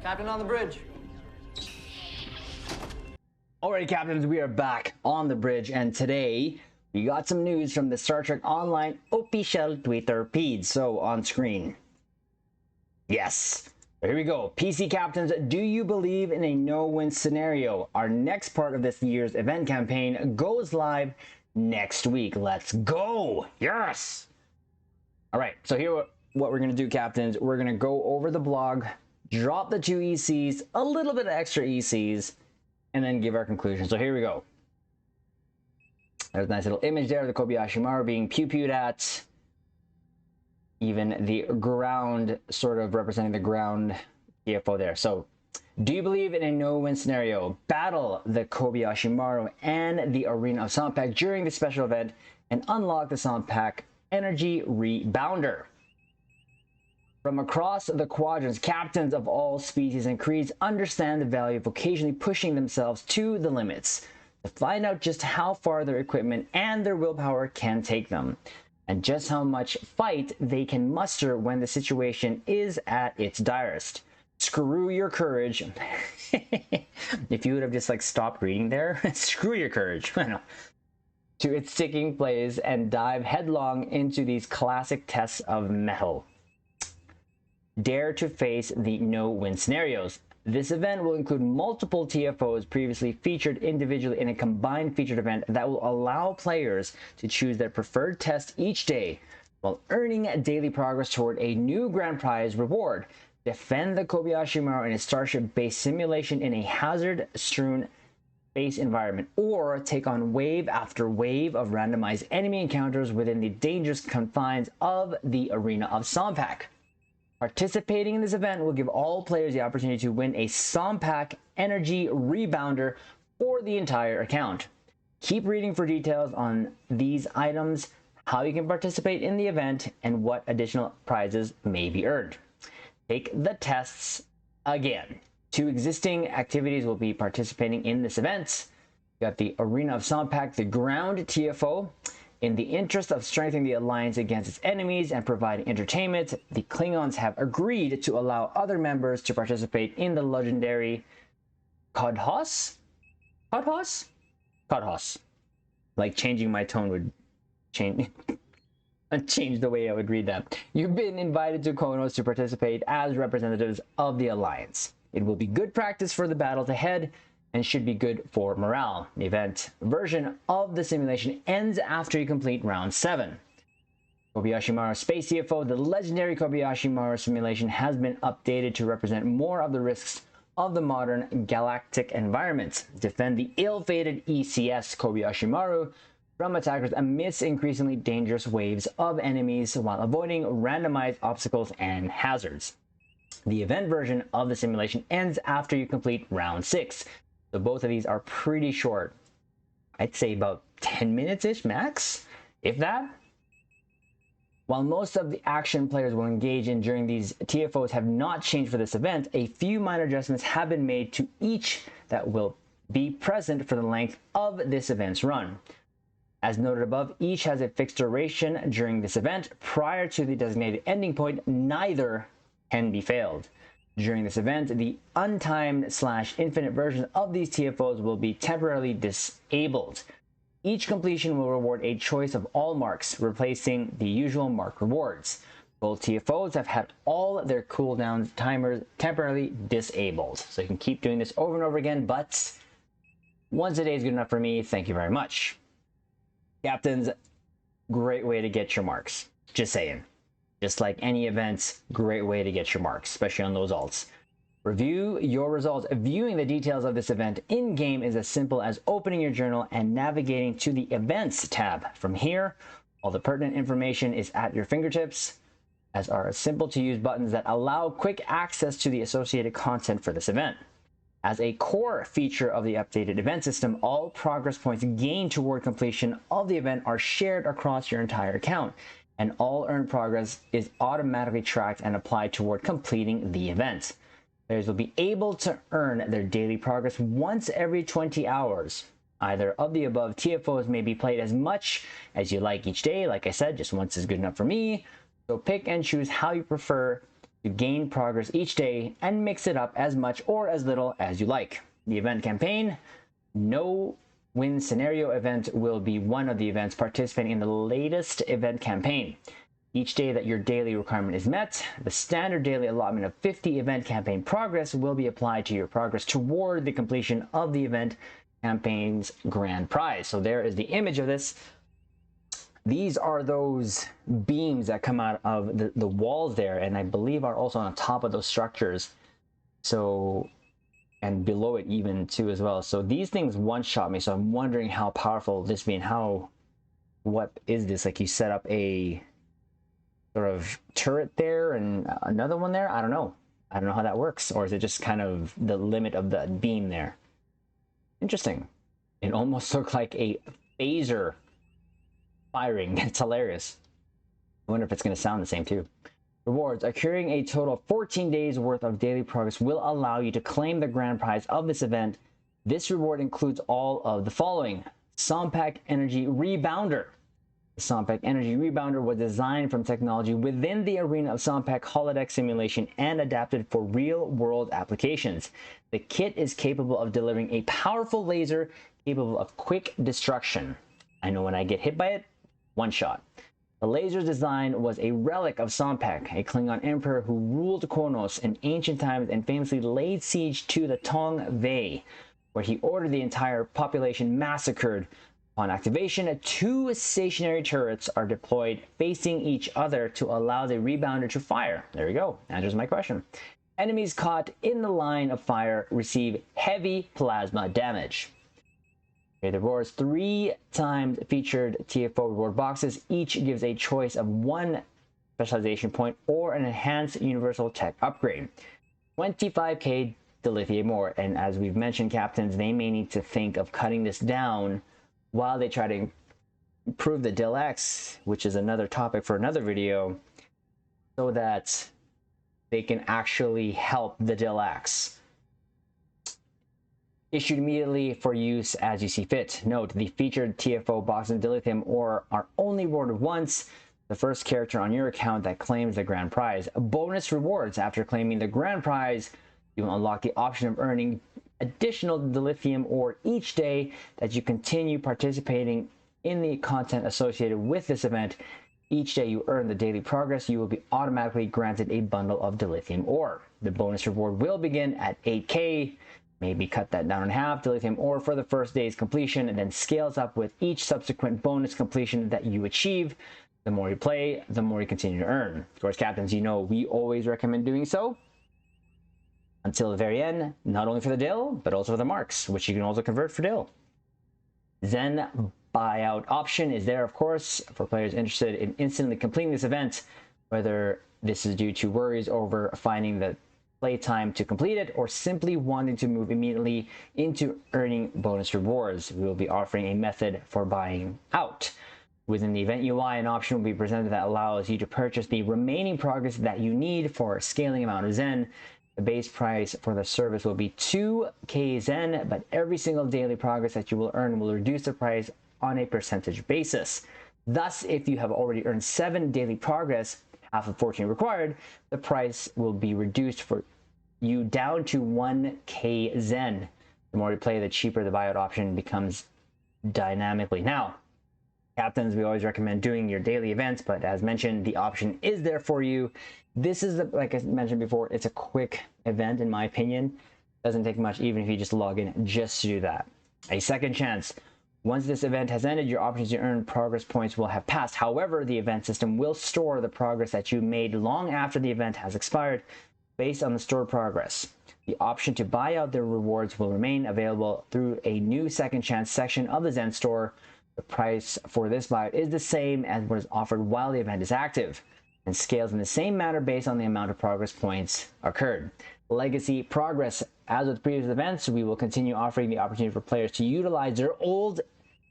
Captain on the bridge. Alright, Captains, we are back on the bridge, and today we got some news from the Star Trek Online official Twitter feed. So, on screen. Yes. Here we go. PC Captains, do you believe in a no-win scenario? Our next part of this year's event campaign goes live next week. Let's go! Yes! Alright, so here what we're going to do, Captains. We're going to go over the blog, drop the 2 ECs, a little bit of extra ECs, and then give our conclusion. So here we go. There's a nice little image there of the Kobayashi Maru being pew-pewed at. Even the ground, sort of representing the ground TFO there. So, do you believe in a no-win scenario? Battle the Kobayashi Maru and the Arena of Sampak during the special event and unlock the Sampak Energy Rebounder. From across the quadrants, captains of all species and creeds understand the value of occasionally pushing themselves to the limits to find out just how far their equipment and their willpower can take them, and just how much fight they can muster when the situation is at its direst. Screw your courage. If you would have just like stopped reading there, screw your courage. To its sticking place and dive headlong into these classic tests of mettle. Dare to face the no-win scenarios. This event will include multiple TFOs previously featured individually in a combined featured event that will allow players to choose their preferred test each day while earning daily progress toward a new grand prize reward. Defend the Kobayashi Maru in a starship-based simulation in a hazard-strewn space environment, or take on wave after wave of randomized enemy encounters within the dangerous confines of the Arena of Sampak. Participating in this event will give all players the opportunity to win a Sampak Energy Rebounder for the entire account. Keep reading for details on these items, how you can participate in the event, and what additional prizes may be earned. Take the tests again. 2 existing activities will be participating in this event. You got the Arena of Sampak, the ground TFO. In the interest of strengthening the alliance against its enemies and providing entertainment, the Klingons have agreed to allow other members to participate in the legendary Kodhos? Kodhos? Kodhos. Like changing my tone would change the way I would read that. You've been invited to Konos to participate as representatives of the alliance. It will be good practice for the battles ahead and should be good for morale. The event version of the simulation ends after you complete round 7. Kobayashi Maru Space TFO, the legendary Kobayashi Maru simulation has been updated to represent more of the risks of the modern galactic environment. Defend the ill-fated ECS Kobayashi Maru from attackers amidst increasingly dangerous waves of enemies while avoiding randomized obstacles and hazards. The event version of the simulation ends after you complete round 6. So both of these are pretty short. I'd say about 10 minutes-ish max, if that. While most of the action players will engage in during these TFOs have not changed for this event, a few minor adjustments have been made to each that will be present for the length of this event's run. As noted above, each has a fixed duration during this event. Prior to the designated ending point, neither can be failed. During this event, the untimed/infinite version of these TFOs will be temporarily disabled. Each completion will reward a choice of all marks, replacing the usual mark rewards. Both TFOs have had all their cooldown timers temporarily disabled. So you can keep doing this over and over again, but once a day is good enough for me. Thank you very much. Captains, great way to get your marks. Just saying. Just like any events, great way to get your marks, especially on those alts. Review your results. Viewing the details of this event in-game is as simple as opening your journal and navigating to the Events tab. From here, all the pertinent information is at your fingertips, as are simple-to-use buttons that allow quick access to the associated content for this event. As a core feature of the updated event system, all progress points gained toward completion of the event are shared across your entire account, and all earned progress is automatically tracked and applied toward completing the event. Players will be able to earn their daily progress once every 20 hours. Either of the above TFOs may be played as much as you like each day. Like I said, just once is good enough for me. So pick and choose how you prefer to gain progress each day and mix it up as much or as little as you like. The event campaign, no win scenario event, will be one of the events participating in the latest event campaign. Each day that your daily requirement is met, the standard daily allotment of 50 event campaign progress will be applied to your progress toward the completion of the event campaign's grand prize. So there is the image of this. These are those beams that come out of the walls there, and I believe are also on top of those structures. So, and below it even too as well. So these things one-shot me. So I'm wondering how powerful this being. What is this? Like you set up a sort of turret there and another one there? I don't know. I don't know how that works. Or is it just kind of the limit of the beam there? Interesting. It almost looked like a phaser firing. It's hilarious. I wonder if it's going to sound the same too. Rewards. Accruing a total of 14 days worth of daily progress will allow you to claim the grand prize of this event. This reward includes all of the following. Sompac Energy Rebounder. The Sompac Energy Rebounder was designed from technology within the arena of Sompac holodeck simulation and adapted for real-world applications. The kit is capable of delivering a powerful laser capable of quick destruction. I know when I get hit by it, one shot. The laser's design was a relic of Sompac, a Klingon emperor who ruled Kronos in ancient times and famously laid siege to the Tong Vei, where he ordered the entire population massacred. On activation, 2 stationary turrets are deployed facing each other to allow the rebounder to fire. There we go. Answers my question. Enemies caught in the line of fire receive heavy plasma damage. Okay, the rewards 3 times featured TFO reward boxes. Each gives a choice of 1 specialization point or an enhanced universal tech upgrade. 25k dilithium ore. And as we've mentioned, captains, they may need to think of cutting this down while they try to improve the dill-X, which is another topic for another video, so that they can actually help the dill-X. Issued immediately for use as you see fit. Note, the featured TFO box and dilithium ore are only rewarded once. The first character on your account that claims the grand prize. Bonus rewards. After claiming the grand prize, you will unlock the option of earning additional dilithium ore each day that you continue participating in the content associated with this event. Each day you earn the daily progress, you will be automatically granted a bundle of dilithium ore. The bonus reward will begin at 8k. Maybe cut that down in half. Dilithium ore for the first day's completion, and then scales up with each subsequent bonus completion that you achieve. The more you play, the more you continue to earn. Of course, captains, you know we always recommend doing so until the very end, not only for the dill, but also for the marks, which you can also convert for dill. Zen buyout option is there, of course, for players interested in instantly completing this event, whether this is due to worries over finding the play time to complete it or simply wanting to move immediately into earning bonus rewards. We will be offering a method for buying out. Within the event UI, an option will be presented that allows you to purchase the remaining progress that you need for a scaling amount of Zen. The base price for the service will be 2k Zen, but every single daily progress that you will earn will reduce the price on a percentage basis. Thus, if you have already earned 7 daily progress, half of 14 required, the price will be reduced for you down to 1k Zen. The more you play, the cheaper the buyout option becomes dynamically. Now, captains, we always recommend doing your daily events, but as mentioned, the option is there for you. This is, like I mentioned before, it's a quick event in my opinion. Doesn't take much, even if you just log in just to do that. A second chance. Once this event has ended, your opportunity to earn progress points will have passed. However, the event system will store the progress that you made long after the event has expired based on the stored progress. The option to buy out the rewards will remain available through a new second chance section of the Zen store. The price for this buyout is the same as what is offered while the event is active and scales in the same manner based on the amount of progress points occurred. Legacy progress. As with previous events, we will continue offering the opportunity for players to utilize their old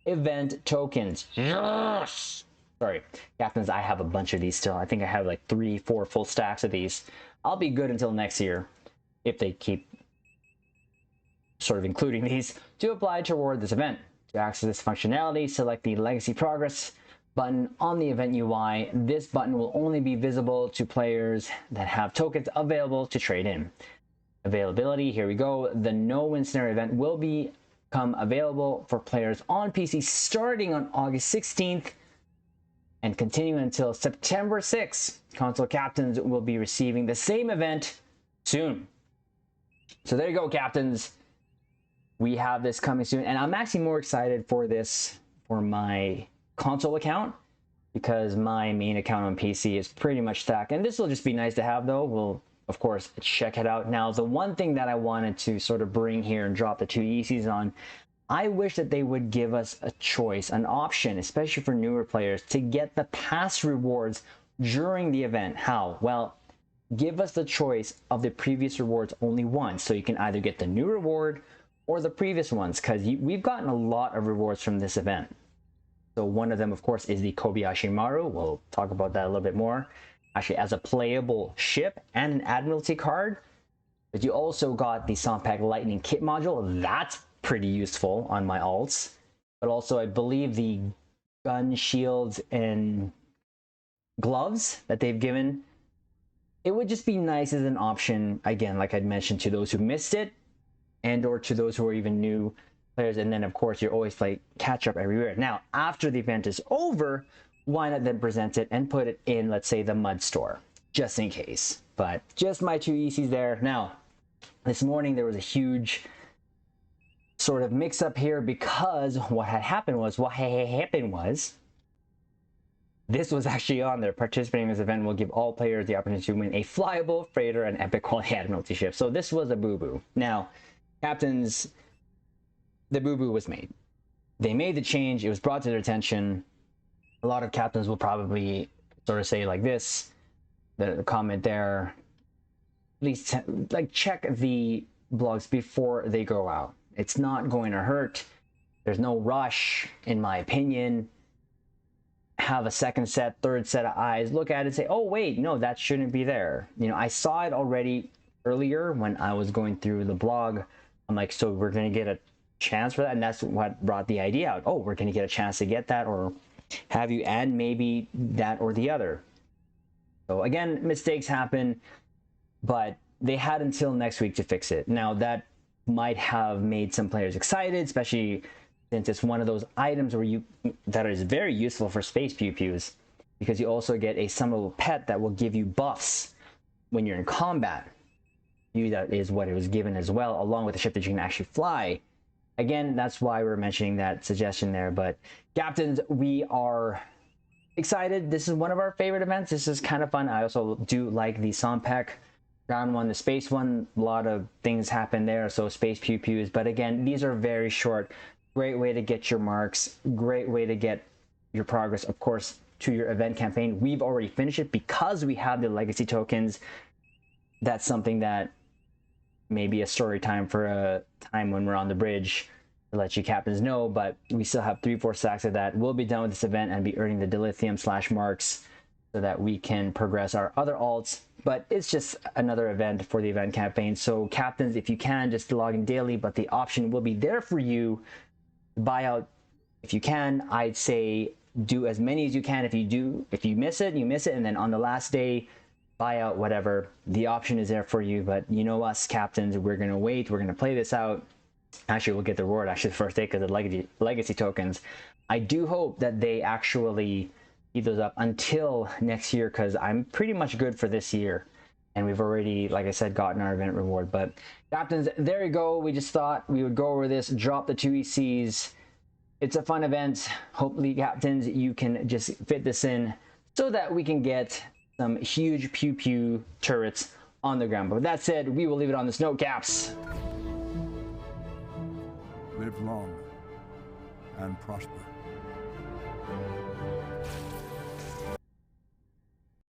event tokens. Yes! Sorry, captains, I have a bunch of these still. I think I have like 3-4 full stacks of these. I'll be good until next year if they keep sort of including these to apply toward this event. To access this functionality, select the legacy progress button on the event UI. This button will only be visible to players that have tokens available to trade in. Availability, here we go. The no win scenario event will become available for players on PC starting on August 16th and continuing until September 6th. Console captains will be receiving the same event soon. So there you go, captains. We have this coming soon, and I'm actually more excited for this for my console account because my main account on PC is pretty much stacked, and this will just be nice to have though. We'll of course check it out. Now, the one thing that I wanted to sort of bring here and drop the two ECs on, I wish that they would give us a choice, an option, especially for newer players, to get the past rewards during the event. How? Well, give us the choice of the previous rewards only once, so you can either get the new reward or the previous ones, because we've gotten a lot of rewards from this event. So one of them, of course, is the Kobayashi Maru. We'll talk about that a little bit more. Actually, as a playable ship and an Admiralty card. But you also got the Sompac Lightning Kit module. That's pretty useful on my alts. But also, I believe the gun shields and gloves that they've given. It would just be nice as an option, again, like I'd mentioned, to those who missed it, and or to those who are even new players. And then of course you're always play catch up everywhere. Now after the event is over, why not then present it and put it in, let's say, the mud store, just in case. But just my two ECs there. Now this morning there was a huge sort of mix up here, because what happened was this was actually on there. Participating in this event will give all players the opportunity to win a flyable freighter and epic quality Admiralty ship. So this was a boo-boo. Now, captains, the boo-boo was made. They made the change. It was brought to their attention. A lot of captains will probably sort of say like this, the comment there, at least like check the blogs before they go out. It's not going to hurt. There's no rush, in my opinion. Have a second set, third set of eyes, look at it and say, oh wait, no, that shouldn't be there. You know, I saw it already earlier when I was going through the blog. I'm like, so we're going to get a chance for that? And that's what brought the idea out. Oh, we're going to get a chance to get that, or have you, and maybe that or the other. So again, mistakes happen, but they had until next week to fix it. Now that might have made some players excited, especially since it's one of those items where that is very useful for space pew pews, because you also get a summonable pet that will give you buffs when you're in combat. That is what it was given as well, along with the ship that you can actually fly. Again, that's why we're mentioning that suggestion there. But captains, we are excited. This is one of our favorite events. This is kind of fun. I also do like the Sompac ground one, the space one. A lot of things happen there, so space pew pews. But again, these are very short. Great way to get your marks, great way to get your progress, of course, to your event campaign. We've already finished it because we have the legacy tokens. That's something that may be a story time for a time when we're on the bridge to let you captains know, but we still have 3-4 stacks of that. We'll be done with this event and be earning the dilithium / marks so that we can progress our other alts. But it's just another event for the event campaign. So captains, if you can, just log in daily, but the option will be there for you. Buyout, if you can. I'd say do as many as you can. If you miss it, you miss it, and then on the last day, buyout, whatever. The option is there for you. But you know us captains, we're gonna wait, we're gonna play this out. Actually, we'll get the reward actually the first day because of the legacy tokens. I do hope that they actually keep those up until next year, because I'm pretty much good for this year, and we've already, like I said, gotten our event reward. But captains, there you go. We just thought we would go over this, drop the 2 ECs. It's a fun event. Hopefully, captains, you can just fit this in so that we can get some huge pew pew turrets on the ground. But with that said, we will leave it on this note, caps. Live long and prosper.